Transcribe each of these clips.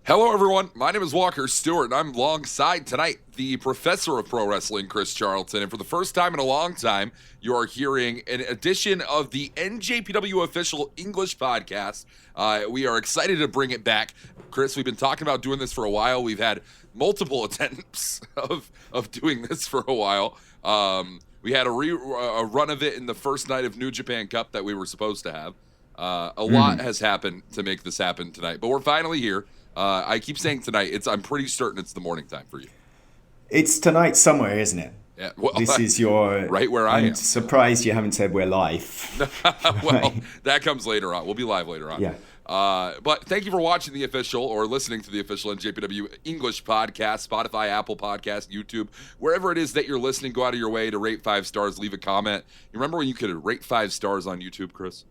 Hello, everyone. My name is Walker Stewart, and I'm alongside tonight the professor of pro wrestling, Chris Charlton. And for the first time in a long time, you are hearing an edition of the NJPW Official English Podcast. We are excited to bring it back. Chris, we've been talking about doing this for a while. We've had multiple attempts of doing this for a while. We had a run of it in the first night of New Japan Cup that we were supposed to have. A lot has happened to make this happen tonight, but we're finally here. I keep saying tonight. I'm pretty certain it's the morning time for you. It's tonight somewhere, isn't it? Yeah. Well, this is your right where I am. I'm surprised you haven't said we're live. Well, that comes later on. We'll be live later on. Yeah. But thank you for watching the official or listening to the official NJPW English Podcast, Spotify, Apple Podcast, YouTube, wherever it is that you're listening. Go out of your way to rate 5 stars, leave a comment. You remember when you could rate 5 stars on YouTube, Chris?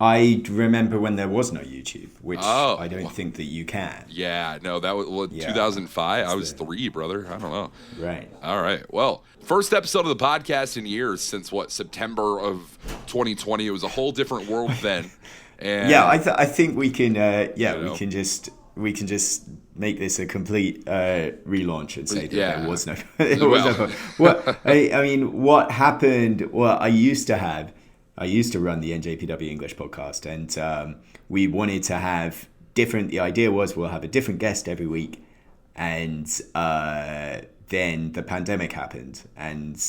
I remember when there was no YouTube, which I don't think that you can. Yeah, no, that was 2005. I was 3, brother. I don't know. Right. All right. Well, first episode of the podcast in years since September of 2020. It was a whole different world then. And yeah, I think we can. We can just make this a complete relaunch and say that there was no. I mean, what happened? Well, I used to run the NJPW English Podcast, and we wanted to have different. The idea was we'll have a different guest every week, and then the pandemic happened, and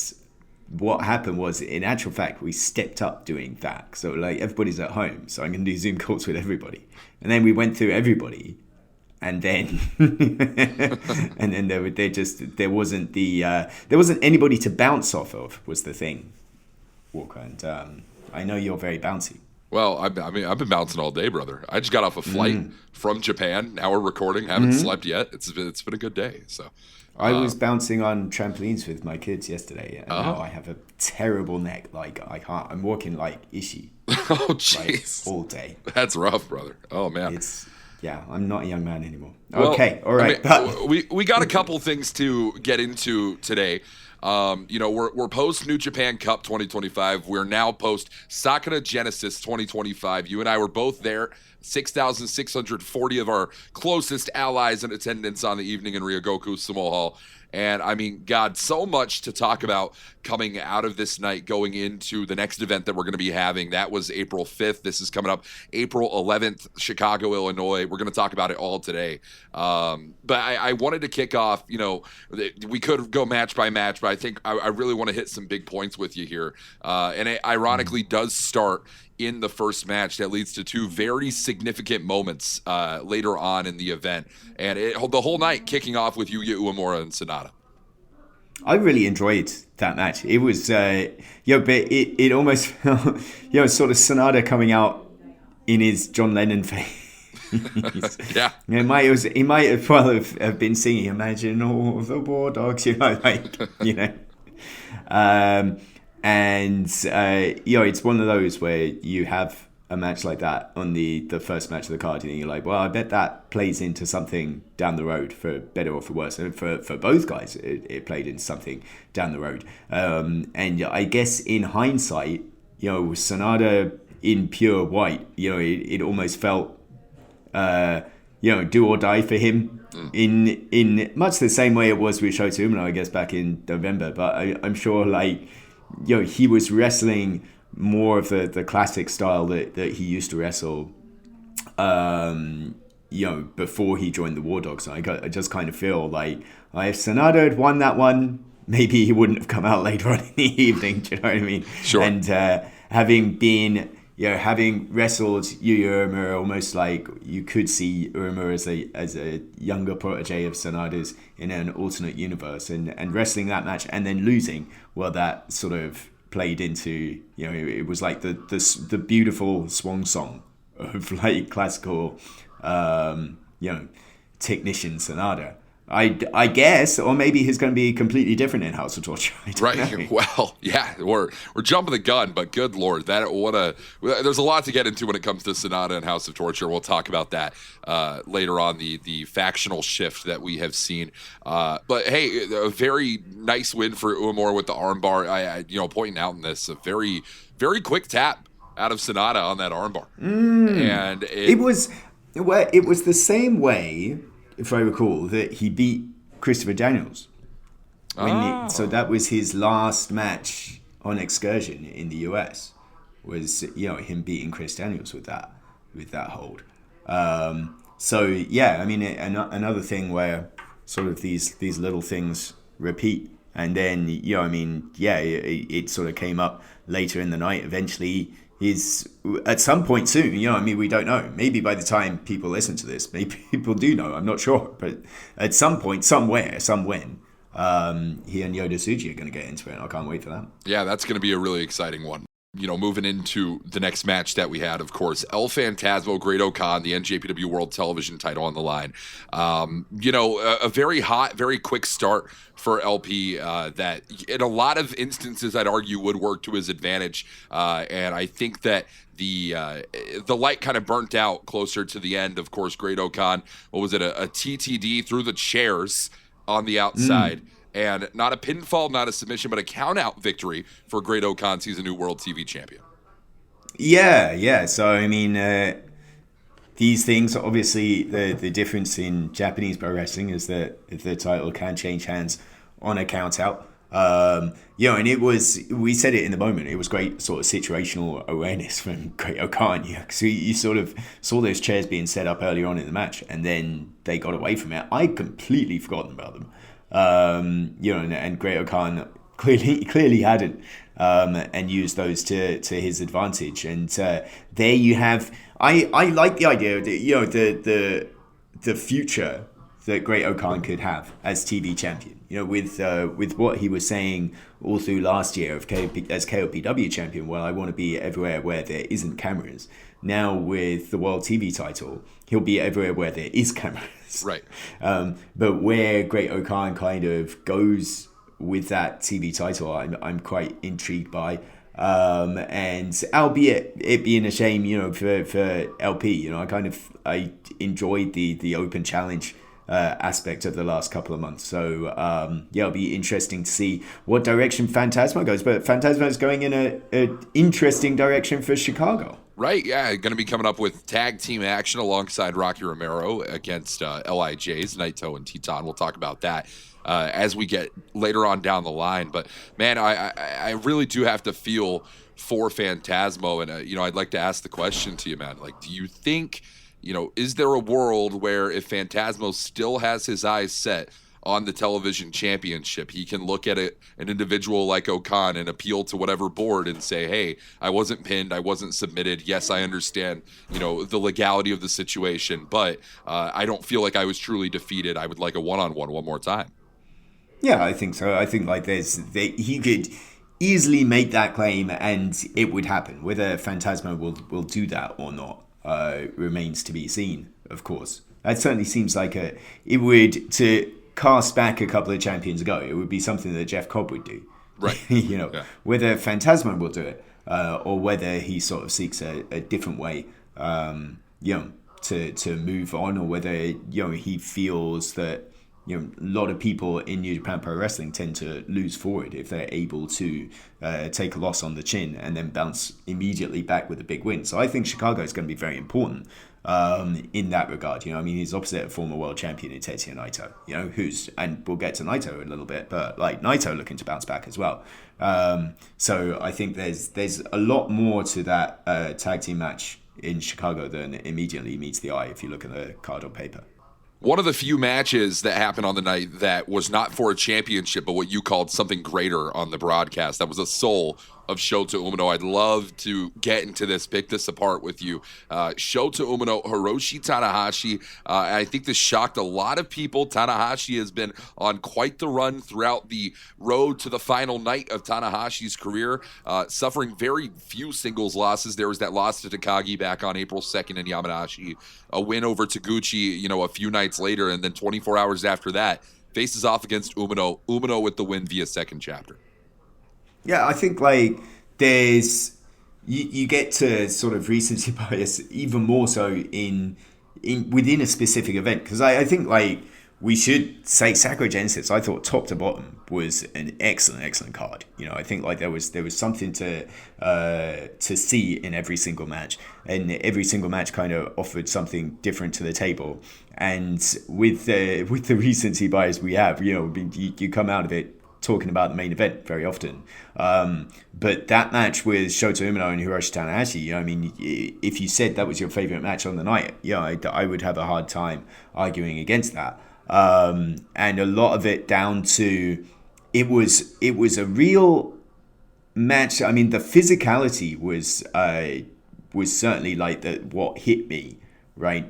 what happened was, in actual fact, we stepped up doing that. So like everybody's at home, so I'm going to do Zoom calls with everybody, and then we went through everybody, and then and then there wasn't anybody to bounce off of was the thing, Walker, and I know you're very bouncy. Well, I've been bouncing all day, brother. I just got off a flight from Japan. Now we're recording. Haven't slept yet. It's been a good day. So I was bouncing on trampolines with my kids yesterday, and now I have a terrible neck. Like I can't. I'm walking like Ishii. Oh, jeez. Like, all day. That's rough, brother. Oh man. I'm not a young man anymore. Well, okay, all right. I mean, we got a couple things to get into today. We're post New Japan Cup 2025. We're now post Sakura Genesis 2025. You and I were both there. 6,640 of our closest allies in attendance on the evening in Ryogoku Sumo Hall. And I mean, God, so much to talk about coming out of this night, going into the next event that we're going to be having. That was April 5th. This is coming up April 11th, Chicago, Illinois. We're going to talk about it all today. But I wanted to kick off, we could go match by match, but I think I really want to hit some big points with you here. And it ironically does start in the first match that leads to 2 very significant moments later on in the event. And the whole night kicking off with Yuya Uemura and Sonata. I really enjoyed that match. It was, but it almost felt, sort of Sonata coming out in his John Lennon face. Yeah. He might as well have been singing Imagine All the War Dogs, And it's one of those where you have a match like that on the first match of the card, and you're like, well, I bet that plays into something down the road, for better or for worse. And for both guys, it played into something down the road. And I guess in hindsight, Sonata in pure white, it almost felt, do or die for him in much the same way it was with Shota Umino, I guess, back in November. But I'm sure, he was wrestling more of the classic style that he used to wrestle, before he joined the War Dogs. I just kind of feel like if Sonata had won that one, maybe he wouldn't have come out later on in the evening. Do you know what I mean? Sure. And having wrestled Yuya Uemura, almost like you could see Uemura as a younger protege of Sonata's in an alternate universe, and wrestling that match and then losing, well, that sort of played into, it was like the beautiful swan song of like classical, technician Sonata. I guess, or maybe he's going to be completely different in House of Torture. Right. Well, yeah, we're jumping the gun, but good Lord, there's a lot to get into when it comes to Sonata and House of Torture. We'll talk about that later on, the factional shift that we have seen. But hey, a very nice win for Uemura with the armbar. I pointing out in this, a very, very quick tap out of Sonata on that armbar. And it was. Well, it was the same way, if I recall, that he beat Christopher Daniels. So that was his last match on Excursion in the US. Was him beating Chris Daniels with that hold. So yeah, I mean another thing where sort of these little things repeat, and then it sort of came up later in the night. Eventually, is at some point soon. We don't know. Maybe by the time people listen to this, maybe people do know. I'm not sure, but at some point, somewhere, somewhen, he and Yoda Tsuji are going to get into it, and I can't wait for that. Yeah, that's going to be a really exciting one. Moving into the next match that we had, of course, El Phantasmo, Great-O-Khan, the NJPW World Television title on the line. A very hot, very quick start for LP that in a lot of instances I'd argue would work to his advantage. And I think that the light kind of burnt out closer to the end. Of course, Great-O-Khan, what was it, a TTD through the chairs on the outside. And not a pinfall, not a submission, but a count-out victory for Great-O-Khan. He's a new World TV champion. Yeah. So, I mean, these things, obviously, the difference in Japanese pro wrestling is that the title can change hands on a count-out. And we said it in the moment, it was great sort of situational awareness from Great-O-Khan. So you sort of saw those chairs being set up early on in the match, and then they got away from it. I'd completely forgotten about them. And Great-O-Khan clearly hadn't, and used those to his advantage. And there you have. I like the idea that the future that Great-O-Khan could have as TV champion. With what he was saying all through last year as KOPW champion. Well, I want to be everywhere where there isn't cameras. Now with the World TV title, he'll be everywhere where there is cameras. Right. But where Great-O-Khan kind of goes with that TV title, I'm quite intrigued by. And albeit it being a shame, for LP, I enjoyed the open challenge aspect of the last couple of months. So it'll be interesting to see what direction Phantasmo goes. But Phantasmo is going in an interesting direction for Chicago. Right, yeah, going to be coming up with tag team action alongside Rocky Romero against LIJs, Naito and Teton. We'll talk about that as we get later on down the line. But, man, I really do have to feel for Phantasmo. And, I'd like to ask the question to you, man. Like, do you think, is there a world where if Phantasmo still has his eyes set on the television championship, he can look at an individual like O-Khan and appeal to whatever board and say, hey, I wasn't pinned, I wasn't submitted. Yes, I understand, the legality of the situation, but I don't feel like I was truly defeated. I would like a one-on-one one more time. Yeah, I think so. I think he could easily make that claim and it would happen. Whether Phantasmo will do that or not remains to be seen, of course. That certainly seems like it would, to cast back a couple of champions ago, it would be something that Jeff Cobb would do. Right. Yeah. Whether Phantasmo will do it or whether he sort of seeks a different way, to move on, or whether, he feels that, a lot of people in New Japan Pro Wrestling tend to lose forward if they're able to take a loss on the chin and then bounce immediately back with a big win. So I think Chicago is going to be very important in that regard. He's opposite a former world champion in Tetsuya Naito, and we'll get to Naito in a little bit, but like Naito looking to bounce back as well. So I think there's a lot more to that tag team match in Chicago than immediately meets the eye if you look at the card on paper. One of the few matches that happened on the night that was not for a championship, but what you called something greater on the broadcast, that was a soul of Shota Umino. I'd love to get into this, pick this apart with you. Shota Umino, Hiroshi Tanahashi. I think this shocked a lot of people. Tanahashi has been on quite the run throughout the road to the final night of Tanahashi's career, suffering very few singles losses. There was that loss to Takagi back on April 2nd in Yamanashi, a win over Taguchi, a few nights later, and then 24 hours after that, faces off against Umino. Umino with the win via second chapter. Yeah, I think there's you get to sort of recency bias even more so in within a specific event, because I think we should say Sakura Genesis, I thought top to bottom was an excellent card. I think like there was something to see in every single match, and every single match kind of offered something different to the table. And with the recency bias we have, you come out of it talking about the main event very often. But that match with Shota Umino and Hiroshi Tanahashi, if you said that was your favorite match on the night, I would have a hard time arguing against that. And a lot of it down to it was a real match. I mean, the physicality was certainly like what hit me, right?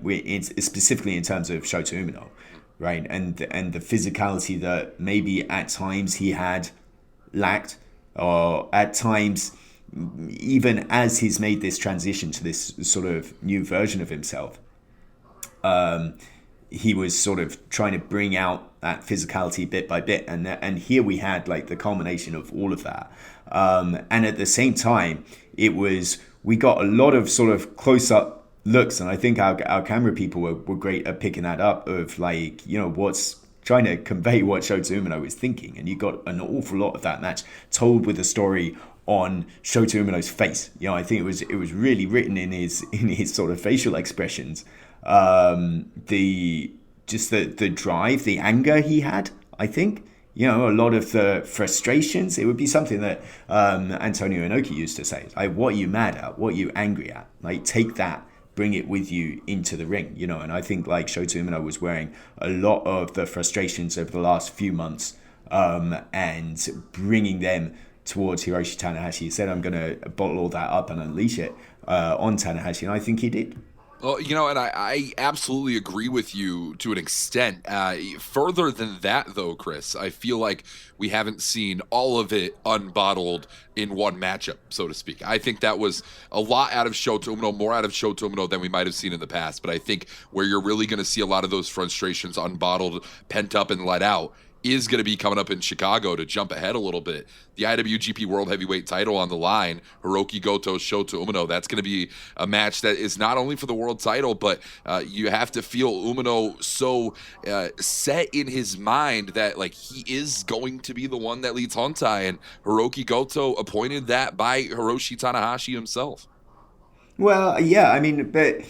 Specifically in terms of Shota Umino, right? And the physicality that maybe at times he had lacked, or at times even as he's made this transition to this sort of new version of himself, he was sort of trying to bring out that physicality bit by bit, and here we had like the culmination of all of that. And at the same time, we got a lot of sort of close-up looks, and I think our camera people were great at picking that up, of like, what's trying to convey what Shota Umino was thinking, and you got an awful lot of that match told with a story on Shota Umino's face. I think it was really written in his sort of facial expressions. The drive, the anger he had, I think, a lot of the frustrations. It would be something that Antonio Inoki used to say, like, what are you mad at? What are you angry at? Like, take that, bring it with you into the ring, and I think like Shota Umino was wearing a lot of the frustrations over the last few months, and bringing them towards Hiroshi Tanahashi. He said, I'm going to bottle all that up and unleash it on Tanahashi, and I think he did. Well, and I absolutely agree with you to an extent. Further than that, though, Chris, I feel like we haven't seen all of it unbottled in one matchup, so to speak. I think that was a lot out of Shota Umino, more out of Shota Umino than we might have seen in the past. But I think where you're really going to see a lot of those frustrations unbottled, pent up, and let out is going to be coming up in Chicago. To jump ahead a little bit, the IWGP World Heavyweight title on the line, Hiroki Goto, Shota Umino. That's going to be a match that is not only for the world title, but you have to feel Umino so set in his mind that like he is going to be the one that leads Hontai, and Hiroki Goto appointed that by Hiroshi Tanahashi himself. Well, yeah, I mean, but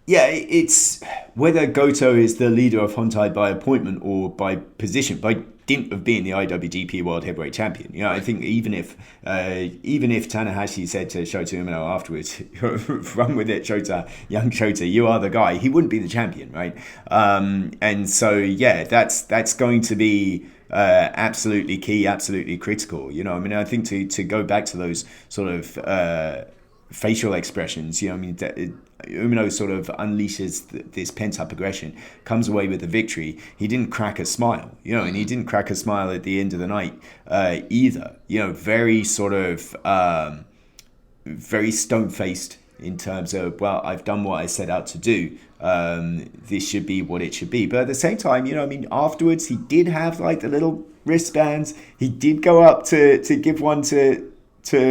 yeah, it's whether Goto is the leader of Hontai by appointment or by position, by dint of being the IWGP World Heavyweight Champion. I think even if Tanahashi said to Shota Umino afterwards, "Run with it, Shota, young Shota, you are the guy," he wouldn't be the champion, right? And so yeah, that's going to be absolutely key, absolutely critical. I mean, I think to go back to those sort of facial expressions, Umino sort of unleashes this pent-up aggression, comes away with the victory. He didn't crack a smile, and he didn't crack a smile at the end of the night either. Very sort of very stone-faced in terms of, well, I've done what I set out to do. This should be what it should be. But at the same time, afterwards he did have like the little wristbands. He did go up to give one to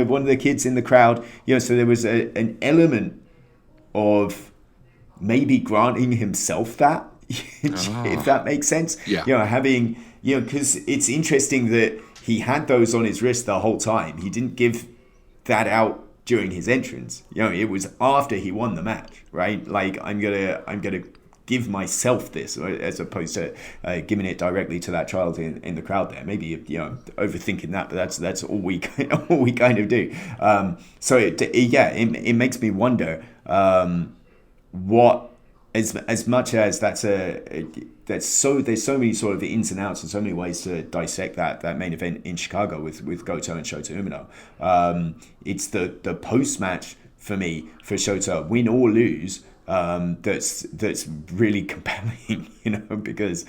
one of the kids in the crowd. So there was an element of maybe granting himself that, if that makes sense. Yeah. Having, because it's interesting that he had those on his wrist the whole time. He didn't give that out during his entrance. It was after he won the match, right? Like, I'm gonna give myself this, as opposed to giving it directly to that child in the crowd there. Maybe overthinking that, but that's all we kind of do. So it makes me wonder what, as much as there's so many sort of ins and outs and so many ways to dissect that main event in Chicago with Goto and Shota Umino. It's the post match for me, for Shota, win or lose. That's really compelling, because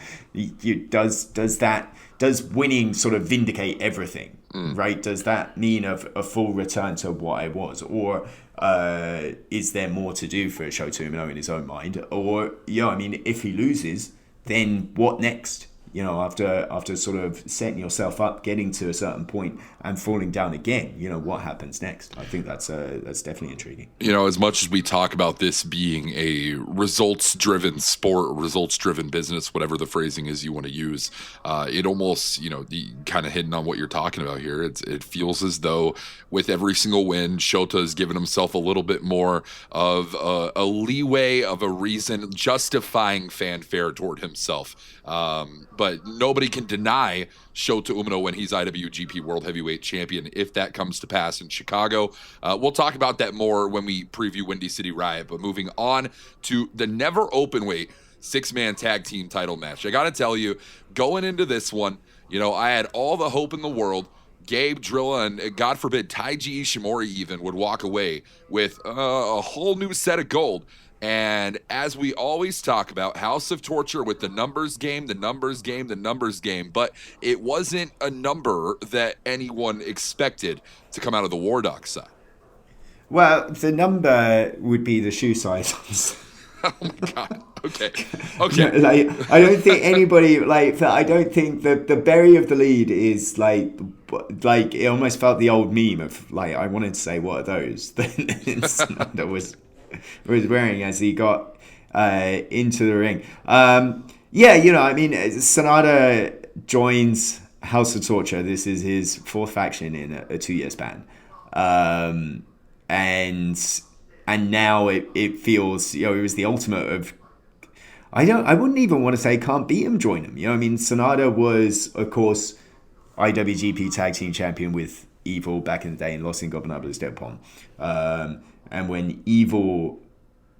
does winning sort of vindicate everything, right? Does that mean a full return to what I was, or is there more to do for Shota Umino in his own mind? Or if he loses, then what next? after sort of setting yourself up, getting to a certain point and falling down again, what happens next? I think that's definitely intriguing. As much as we talk about this being a results-driven sport, results-driven business, whatever the phrasing is you want to use, it almost, kind of hitting on what you're talking about here. It feels as though with every single win, Shota has given himself a little bit more of a leeway, of a reason, justifying fanfare toward himself. But nobody can deny Shota Umino when he's IWGP World Heavyweight Champion, if that comes to pass in Chicago. We'll talk about that more when we preview Windy City Riot. But moving on to the never openweight 6-man tag team title match. I got to tell you, going into this one, I had all the hope in the world Gabe Drilla and, God forbid, Taiji Ishimori even would walk away with a whole new set of gold. And as we always talk about, House of Torture with the numbers game, but it wasn't a number that anyone expected to come out of the War Dog side. Well, the number would be the shoe size. Oh my God. Okay. I don't think anybody I don't think the berry of the lead is like it almost felt the old meme of I wanted to say, what are those that Sanada was wearing as he got into the ring. Sanada joins House of Torture. This is his fourth faction in a 2-year span, and now it feels it was the ultimate of. I wouldn't even want to say can't beat him, join him. Sanada was, of course, IWGP Tag Team Champion with Evil back in the day in Los Ingobernables del Pon. And when Evil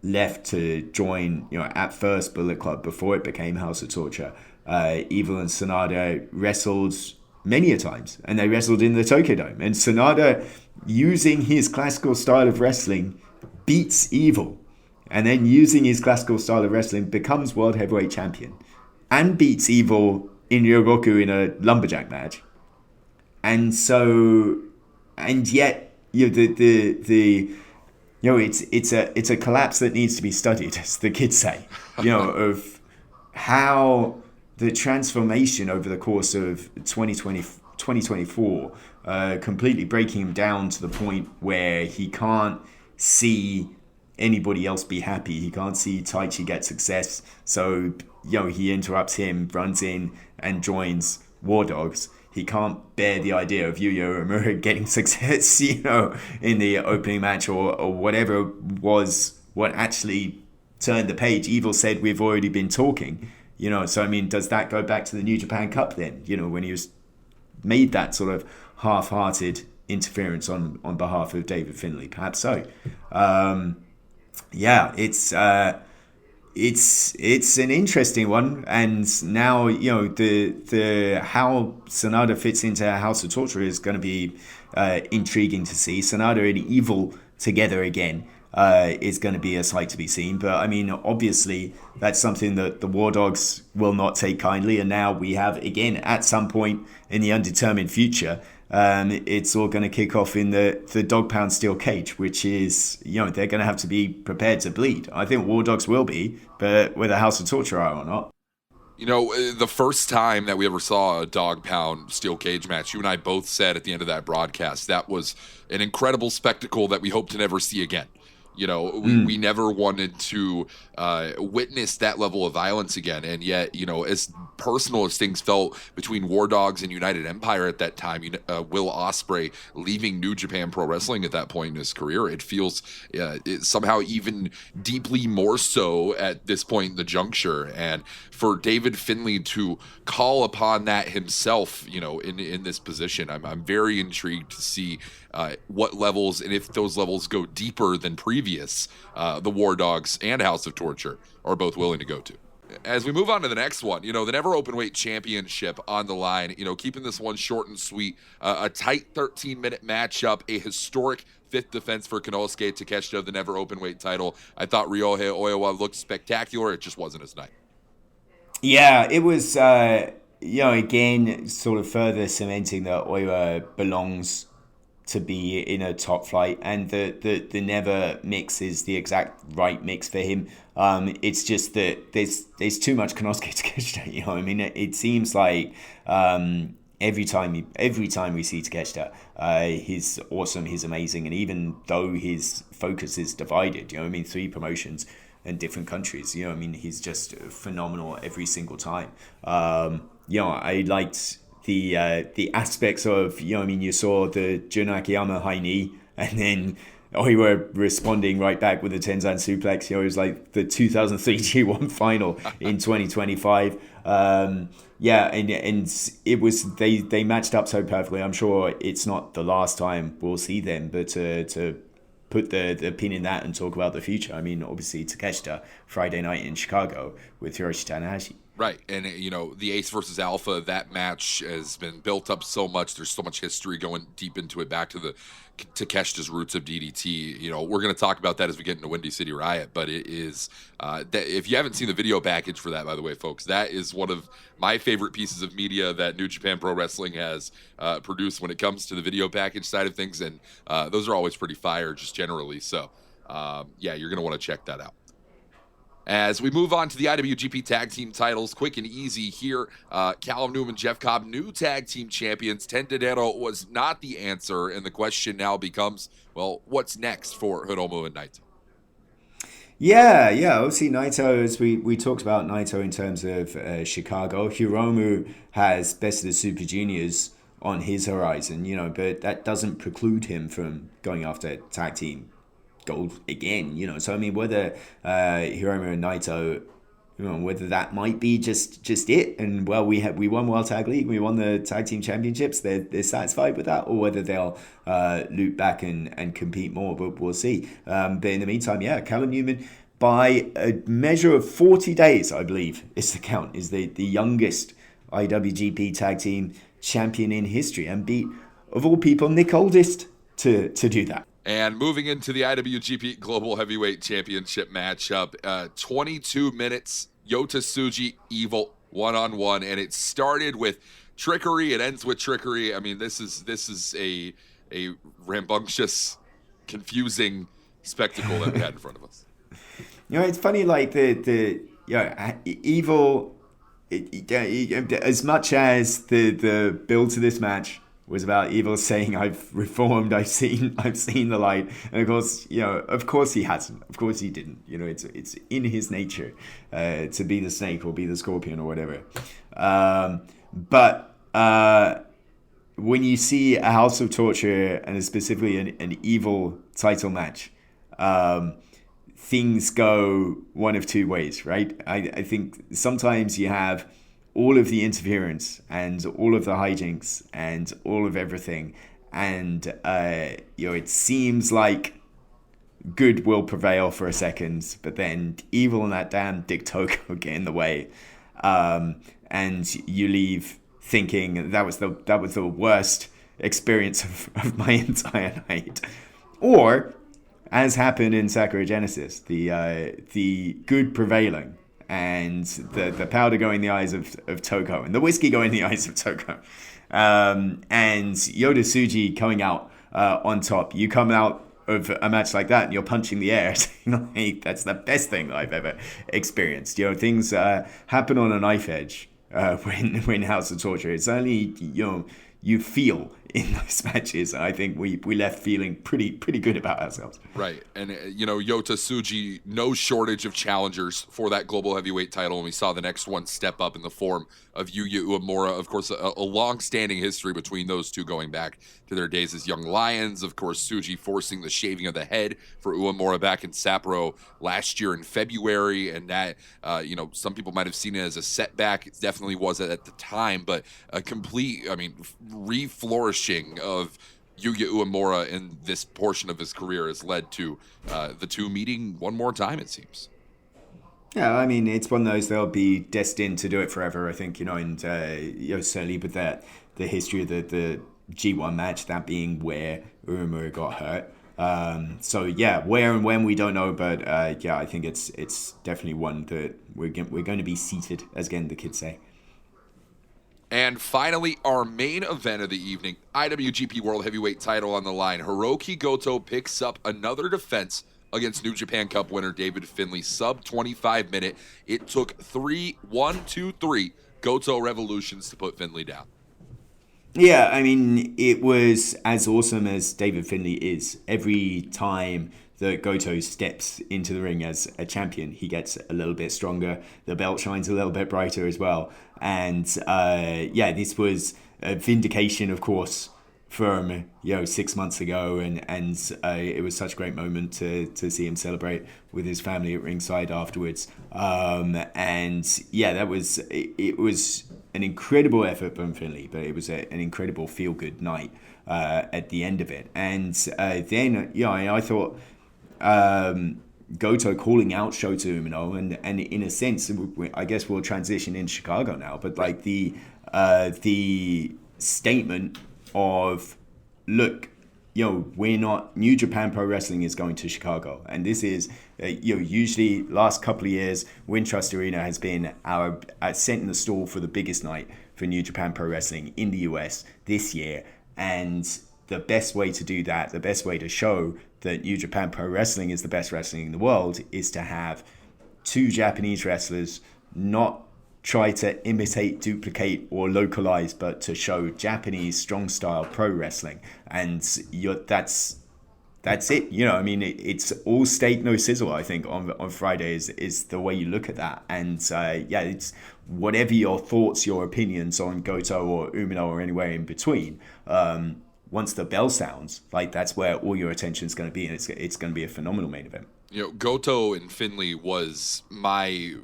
left to join, at first Bullet Club before it became House of Torture, Evil and Sanada wrestled many a times, and they wrestled in the Tokyo Dome. And Sanada, using his classical style of wrestling, beats Evil. And then using his classical style of wrestling, becomes World Heavyweight Champion and beats Evil in Ryogoku in a lumberjack match. And yet, it's a collapse that needs to be studied, as the kids say, of how the transformation over the course of 2024, completely breaking him down to the point where he can't see anybody else be happy. He can't see Taichi get success. So, he interrupts him, runs in and joins War Dogs. He can't bear the idea of Yuya Uemura getting success, in the opening match or whatever was what actually turned the page. Evil said, we've already been talking, so does that go back to the New Japan Cup then, when he was made that sort of half-hearted interference on behalf of David Finlay? Perhaps so. It's an interesting one, and now the how Sanada fits into House of Torture is going to be intriguing to see. Sanada and Evil together again is going to be a sight to be seen. But obviously that's something that the War Dogs will not take kindly, and now we have again at some point in the undetermined future. It's all going to kick off in the dog pound steel cage, which is, they're going to have to be prepared to bleed. I think War Dogs will be, but whether House of Torture are or not. The first time that we ever saw a dog pound steel cage match, you and I both said at the end of that broadcast, that was an incredible spectacle that we hope to never see again. We never wanted to witness that level of violence again. And yet, as personal as things felt between War Dogs and United Empire at that time, Will Ospreay leaving New Japan Pro Wrestling at that point in his career, it feels somehow even deeply more so at this point in the juncture. And for David Finlay to call upon that himself, in this position, I'm very intrigued to see what levels, and if those levels go deeper than previous, the War Dogs and House of Torture are both willing to go to. As we move on to the next one, the Never Openweight Championship on the line, keeping this one short and sweet, a tight 13-minute matchup, a historic fifth defense for Konosuke Takeshita of the Never Openweight title. I thought Ryohei Oiwa looked spectacular. It just wasn't his night. Yeah, it was, again, sort of further cementing that Oiwa belongs to be in a top flight, and the never mix is the exact right mix for him. It's just that there's too much Konosuke Takeshita. You know what I mean? It seems like every time we see Takeshita, he's awesome, he's amazing, and even though his focus is divided, you know what I mean, 3 promotions in different countries, you know what I mean, he's just phenomenal every single time. You know, I liked the aspects of, you know what I mean, you saw the Jun Akiyama high knee, and then we were responding right back with the Tenzan suplex. You know, it was like the 2003 G1 final in 2025. Yeah, and it was, they matched up so perfectly. I'm sure it's not the last time we'll see them, but to put the pin in that and talk about the future. I mean, obviously Takeshita Friday night in Chicago with Hiroshi Tanahashi. Right, and you know, the Ace versus Alpha, that match has been built up so much. There's so much history going deep into it, back to the Takeshita's roots of DDT. You know, we're going to talk about that as we get into Windy City Riot, but it is that if you haven't seen the video package for that, by the way, folks, that is one of my favorite pieces of media that New Japan Pro Wrestling has produced when it comes to the video package side of things, and those are always pretty fire, just generally. So, yeah, you're going to want to check that out. As we move on to the IWGP Tag Team titles, quick and easy here. Callum Newman, Jeff Cobb, new Tag Team Champions. Tendedero was not the answer, and the question now becomes, well, what's next for Hiromu and Naito? Yeah, obviously Naito, as we talked about Naito in terms of Chicago, Hiromu has Best of the Super Juniors on his horizon, you know, but that doesn't preclude him from going after Tag Team gold again, you know. So I mean, whether Hiromu and Naito, you know, whether that might be just it, and well, we won World Tag League, we won the Tag Team Championships, they're satisfied with that, or whether they'll loop back and compete more, but we'll see. But in the meantime, yeah, Callum Newman, by a measure of 40 days, I believe is the count, is the youngest IWGP Tag Team Champion in history, and beat, of all people, Nick Aldist to do that. And moving into the IWGP Global Heavyweight Championship matchup, 22 minutes, Yota Tsuji, Evil, one-on-one, and it started with trickery, it ends with trickery. I mean, this is a rambunctious, confusing spectacle that we had in front of us. You know, it's funny, like the Evil, as much as the build to this match was about Evil saying, I've reformed, I've seen the light, and of course, you know, of course he hasn't, of course he didn't, you know, it's in his nature to be the snake or be the scorpion or whatever, but when you see a House of Torture, and specifically an Evil title match, things go one of two ways, right? I think sometimes you have all of the interference and all of the hijinks and all of everything, and you know, it seems like good will prevail for a second, but then Evil and that damn Dick Togo get in the way, and you leave thinking that was the worst experience of my entire night. Or, as happened in Sakura Genesis, the good prevailing, and the powder going in the eyes of Togo, and the whiskey going in the eyes of Togo, and Yota Tsuji coming out on top. You come out of a match like that and you're punching the air. Like, that's the best thing I've ever experienced. You know, things happen on a knife edge when House of Torture. It's only, you know, you feel in those matches. I think we left feeling pretty good about ourselves. Right, and you know, Yota Tsuji, no shortage of challengers for that global heavyweight title, and we saw the next one step up in the form of Yuya Uemura. Of course, a long-standing history between those two going back to their days as young lions. Of course, Tsuji forcing the shaving of the head for Uemura back in Sapporo last year in February, and that, you know, some people might have seen it as a setback. It definitely was at the time, but a complete, I mean, re-flourishing of Yuya Uemura in this portion of his career has led to the two meeting one more time, it seems. Yeah, I mean, it's one of those, they'll be destined to do it forever, I think, you know, and you know, certainly with that, the history of the G1 match, that being where Uemura got hurt. So yeah, where and when we don't know, but yeah, I think it's definitely one that we're going to be seated, as again the kids say. And finally, our main event of the evening, IWGP World Heavyweight title on the line. Hiroki Goto picks up another defense against New Japan Cup winner David Finlay. Sub 25 minute. It took 3 Goto revolutions to put Finlay down. Yeah, I mean, it was as awesome as David Finlay is. Every time that Goto steps into the ring as a champion, he gets a little bit stronger. The belt shines a little bit brighter as well. And this was a vindication, of course, from 6 months ago, and it was such a great moment to see him celebrate with his family at ringside afterwards. It was an incredible effort from Finlay, but it was an incredible feel-good night at the end of it. And then I thought Goto calling out Shota Umino, and in a sense, I guess we'll transition in Chicago now, but like the statement of, look, we're not, New Japan Pro Wrestling is going to Chicago, and this is usually last couple of years Wintrust Arena has been our setting the stall for the biggest night for New Japan Pro Wrestling in the US this year. And the best way to do that, the best way to show that New Japan Pro Wrestling is the best wrestling in the world, is to have two Japanese wrestlers not try to imitate, duplicate, or localize, but to show Japanese strong style pro wrestling. And that's it. It's all steak, no sizzle, I think, on Friday is the way you look at that. And it's whatever your thoughts, your opinions on Goto or Umino or anywhere in between. Once the bell sounds, like, that's where all your attention is going to be, and it's going to be a phenomenal main event. Goto and Finlay was my,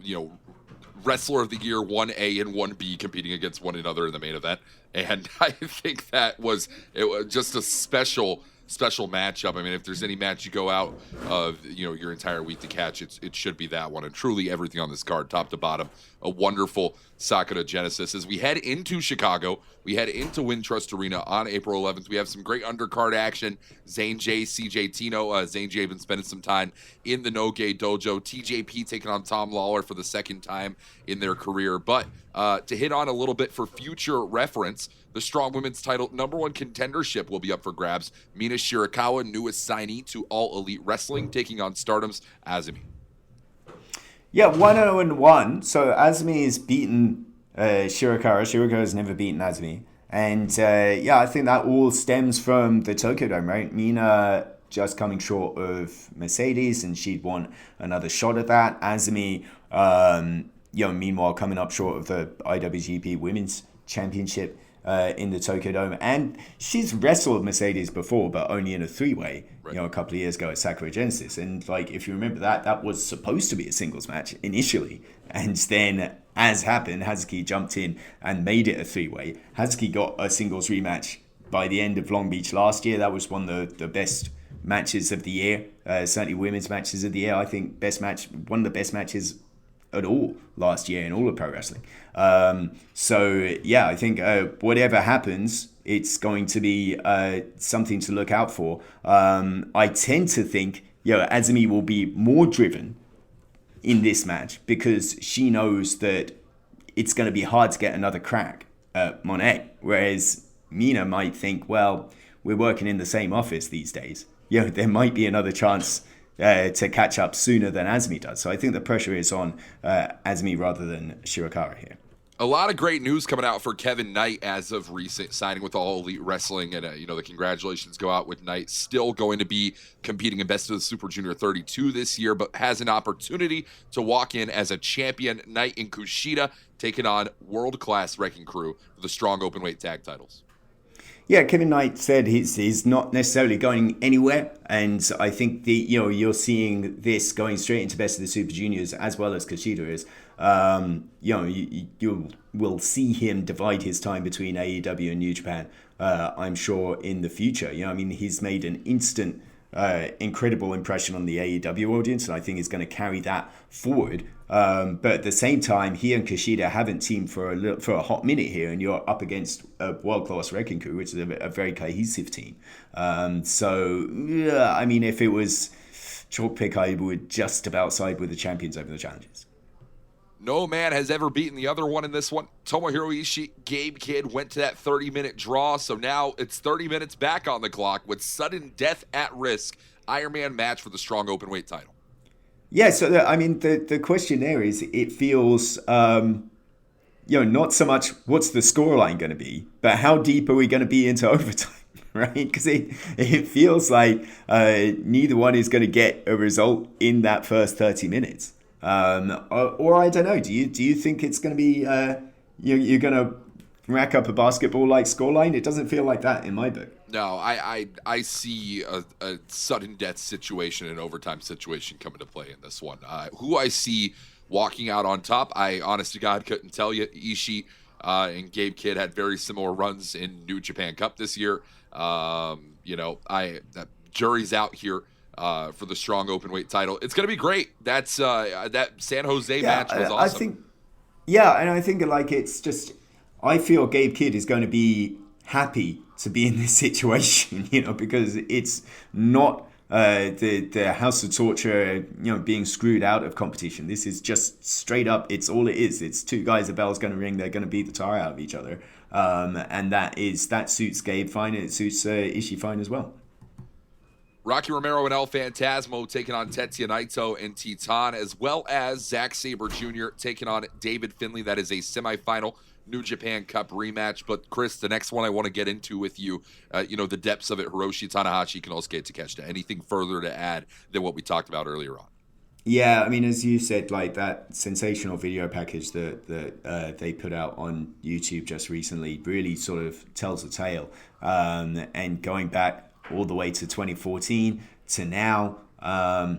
Wrestler of the Year 1A and 1B competing against one another in the main event. And I think it was just a special matchup. I mean, if there's any match you go out of, your entire week to catch, it should be that one. And truly everything on this card, top to bottom, a wonderful Sakura Genesis. As we head into Chicago, we head into Wintrust Arena on April 11th. We have some great undercard action. Zane J, CJ Tino. Zane J been spending some time in the No Gay Dojo. TJP taking on Tom Lawler for the second time in their career. But to hit on a little bit for future reference, the Strong Women's title #1 contendership will be up for grabs. Mina Shirakawa, newest signee to All Elite Wrestling, taking on Stardom's Azumi. Yeah, 1-0-1. So Azumi has beaten Shirakawa. Shirakawa has never beaten Azumi. And I think that all stems from the Tokyo Dome, right? Mina just coming short of Mercedes, and she'd want another shot at that. Azumi, meanwhile, coming up short of the IWGP Women's Championship in the Tokyo Dome. And she's wrestled Mercedes before, but only in a three-way, right, a couple of years ago at Sakura Genesis. And if you remember that was supposed to be a singles match initially. And then, as happened, Hazuki jumped in and made it a three-way. Hazuki got a singles rematch by the end of Long Beach last year. That was one of the best matches of the year, certainly women's matches of the year. I think one of the best matches at all last year in all of pro wrestling. I think whatever happens, it's going to be something to look out for. I tend to think Azumi will be more driven in this match because she knows that it's going to be hard to get another crack at Monet, whereas Mina might think, well, we're working in the same office these days. There might be another chance to catch up sooner than Azumi does. So I think the pressure is on Azumi rather than Shirakawa here. A lot of great news coming out for Kevin Knight as of recent, signing with All Elite Wrestling. And, the congratulations go out with Knight. Still going to be competing in Best of the Super Junior 32 this year, but has an opportunity to walk in as a champion. Knight and Kushida taking on world-class Wrecking Crew for the strong openweight tag titles. Yeah, Kevin Knight said he's not necessarily going anywhere, and I think you're seeing this going straight into Best of the Super Juniors as well as Kushida is. You will see him divide his time between AEW and New Japan. I'm sure in the future. He's made an instant, incredible impression on the AEW audience, and I think he's going to carry that forward. But at the same time, he and Kushida haven't teamed for a hot minute here, and you're up against a world-class Wrecking Crew, which is a very cohesive team. If it was chalk pick, I would just about side with the champions over the challengers. No man has ever beaten the other one in this one. Tomohiro Ishii, Gabe Kidd went to that 30-minute draw, so now it's 30 minutes back on the clock with sudden death at risk. Ironman match for the strong openweight title. Yeah, so the question there is, it feels, not so much what's the scoreline going to be, but how deep are we going to be into overtime, right? Because it feels like neither one is going to get a result in that first 30 minutes. Or I don't know, do you think it's going to be, you're going to rack up a basketball-like scoreline? It doesn't feel like that in my book. No, I see a sudden death situation, an overtime situation coming to play in this one. Who I see walking out on top, I honest to God couldn't tell you. Ishii and Gabe Kidd had very similar runs in New Japan Cup this year. That jury's out here for the strong openweight title. It's going to be great. That's that San Jose match was awesome. I think like it's just, I feel Gabe Kidd is going to be happy to be in this situation, because it's not the House of Torture, being screwed out of competition. This is just straight up, it's all it is. It's two guys, a bell's going to ring, they're going to beat the tar out of each other. And that suits Gabe fine, and it suits Ishii fine as well. Rocky Romero and El Phantasmo taking on Tetsuya Naito and Titan, as well as Zack Sabre Jr. taking on David Finlay. That is a semifinal New Japan Cup rematch. But Chris, the next one I want to get into with you, the depths of it, Hiroshi Tanahashi, Konosuke Takeshita. Anything further to add than what we talked about earlier on? Yeah, I mean, as you said, like that sensational video package that they put out on YouTube just recently really sort of tells a tale. And going back all the way to 2014 to now, I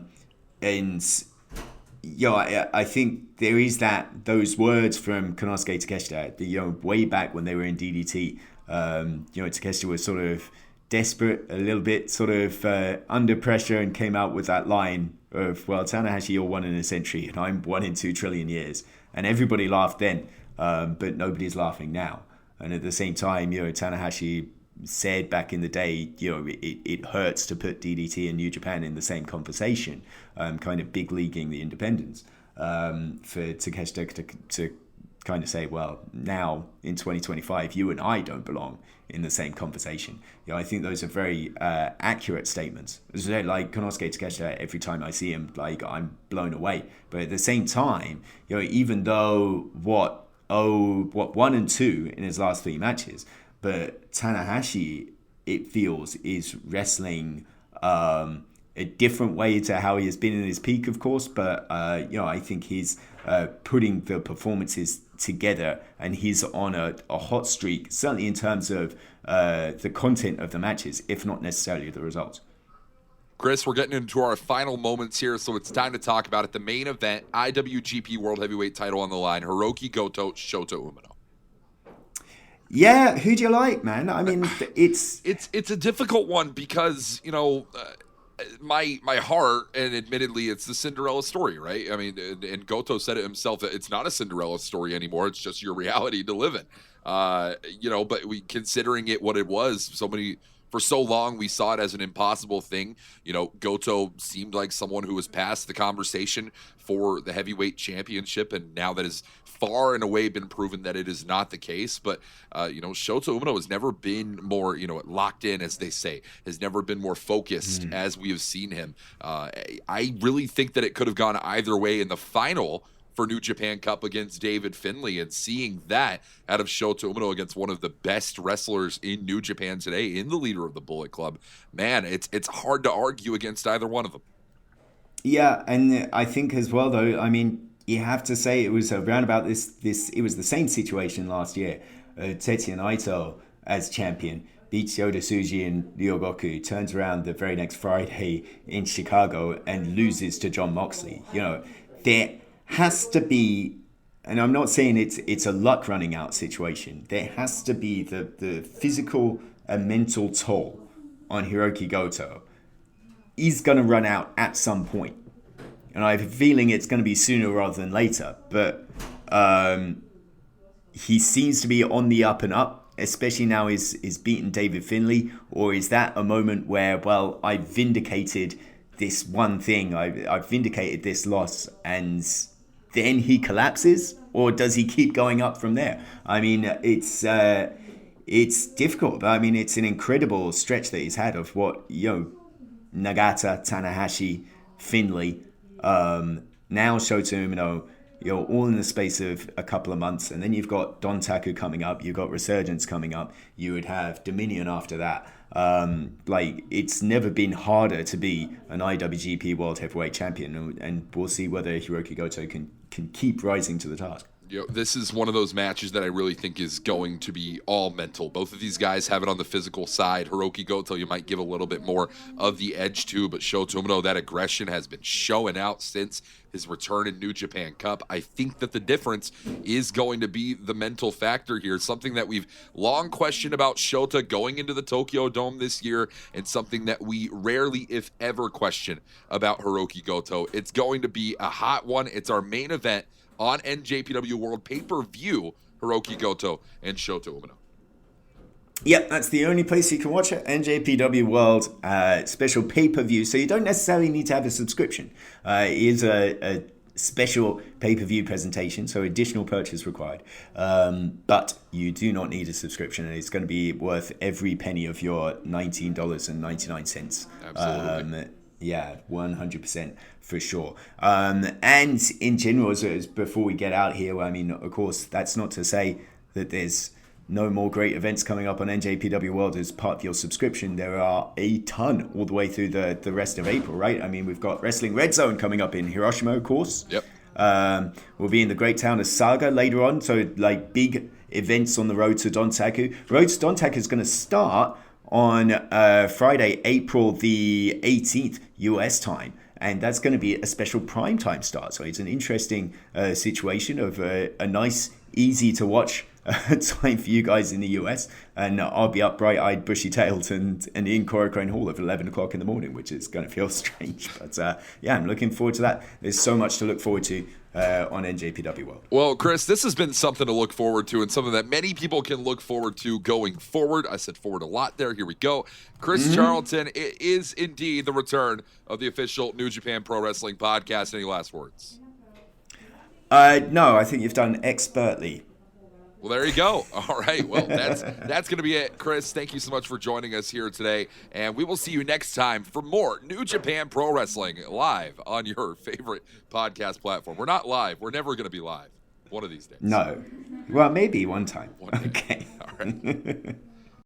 think there is those words from Konosuke Takeshita, way back when they were in DDT. Takeshita was sort of desperate, a little bit sort of under pressure, and came out with that line of, well, Tanahashi, you're one in a century and I'm 1 in 2 trillion years. And everybody laughed then, but nobody's laughing now. And at the same time, Tanahashi said back in the day, it hurts to put DDT and New Japan in the same conversation, kind of big leaguing the independents, for Takeshita to kind of say, well, now in 2025, you and I don't belong in the same conversation. I think those are very accurate statements. Like Konosuke Takeshita, every time I see him, like I'm blown away. But at the same time, even though what 1 and 2 in his last 3 matches, but Tanahashi, it feels, is wrestling a different way to how he has been in his peak, of course. But, I think he's putting the performances together, and he's on a hot streak, certainly in terms of the content of the matches, if not necessarily the results. Chris, we're getting into our final moments here, so it's time to talk about it. The main event, IWGP World Heavyweight title on the line, Hiroki Goto, Shota Umino. Yeah, who do you like, man? I mean, it's a difficult one because, my heart, and admittedly it's the Cinderella story, right? I mean, and Goto said it himself that it's not a Cinderella story anymore. It's just your reality to live in. But considering it what it was, for so long we saw it as an impossible thing. Goto seemed like someone who was past the conversation for the heavyweight championship, and now that is far and away been proven that it is not the case. But Shota Umino has never been more locked in, as they say, has never been more focused as we have seen him. I really think that it could have gone either way in the final for New Japan Cup against David Finlay, and seeing that out of Shota Umino against one of the best wrestlers in New Japan today, in the leader of the Bullet Club, man, it's hard to argue against either one of them. Yeah, and I think as well, though, I mean, you have to say it was around about this. It was the same situation last year. Tetsuya Naito as champion beats Yoda Tsuji and Ryogoku, turns around the very next Friday in Chicago and loses to Jon Moxley. There has to be, and I'm not saying it's a luck running out situation. There has to be the physical and mental toll on Hiroki Goto. He's going to run out at some point. And I have a feeling it's going to be sooner rather than later. But he seems to be on the up and up, especially now he's beaten David Finlay. Or is that a moment where, well, I vindicated this one thing, I've vindicated this loss, and then he collapses, or does he keep going up from there? I mean, it's difficult, but I mean, it's an incredible stretch that he's had of what, Nagata, Tanahashi, Finlay, now Shota Umino, all in the space of a couple of months. And then you've got Dontaku coming up, you've got Resurgence coming up, you would have Dominion after that. It's never been harder to be an IWGP World Heavyweight Champion, and we'll see whether Hiroki Goto can keep rising to the task. This is one of those matches that I really think is going to be all mental. Both of these guys have it on the physical side. Hiroki Goto, you might give a little bit more of the edge to, but Shota Umino, that aggression has been showing out since his return in New Japan Cup. I think that the difference is going to be the mental factor here, something that we've long questioned about Shota going into the Tokyo Dome this year, and something that we rarely, if ever, question about Hiroki Goto. It's going to be a hot one. It's our main event on NJPW World Pay-Per-View, Hiroki Goto and Shota Umino. Yep, that's the only place you can watch it. NJPW World special pay-per-view. So you don't necessarily need to have a subscription. It is a special pay-per-view presentation, so additional purchase required. But you do not need a subscription, and it's going to be worth every penny of your $19.99. Absolutely. Yeah, 100% for sure. And in general, as before we get out here, I mean, of course, that's not to say that there's no more great events coming up on NJPW World as part of your subscription. There are a ton all the way through the rest of April, right? I mean, we've got Wrestling Red Zone coming up in Hiroshima, of course. Yep. We'll be in the great town of Saga later on. So, big events on the road to Dontaku. Road to Dontaku is going to start on Friday, April the 18th, US time. And that's going to be a special primetime start. So it's an interesting situation of a nice, easy to watch time for you guys in the US. And I'll be up bright-eyed, bushy-tailed and in Korakuen Hall at 11 o'clock in the morning, which is going to feel strange. But I'm looking forward to that. There's so much to look forward to on NJPW World. Well, Chris, this has been something to look forward to, and something that many people can look forward to going forward. I said forward a lot there. Here we go. Chris Charlton, it is indeed the return of the official New Japan Pro Wrestling Podcast. Any last words? No, I think you've done expertly. Well, there you go. All right. Well, that's going to be it. Chris, thank you so much for joining us here today. And we will see you next time for more New Japan Pro Wrestling live on your favorite podcast platform. We're not live. We're never going to be live one of these days. No. Well, maybe one time. One day. Okay. All right.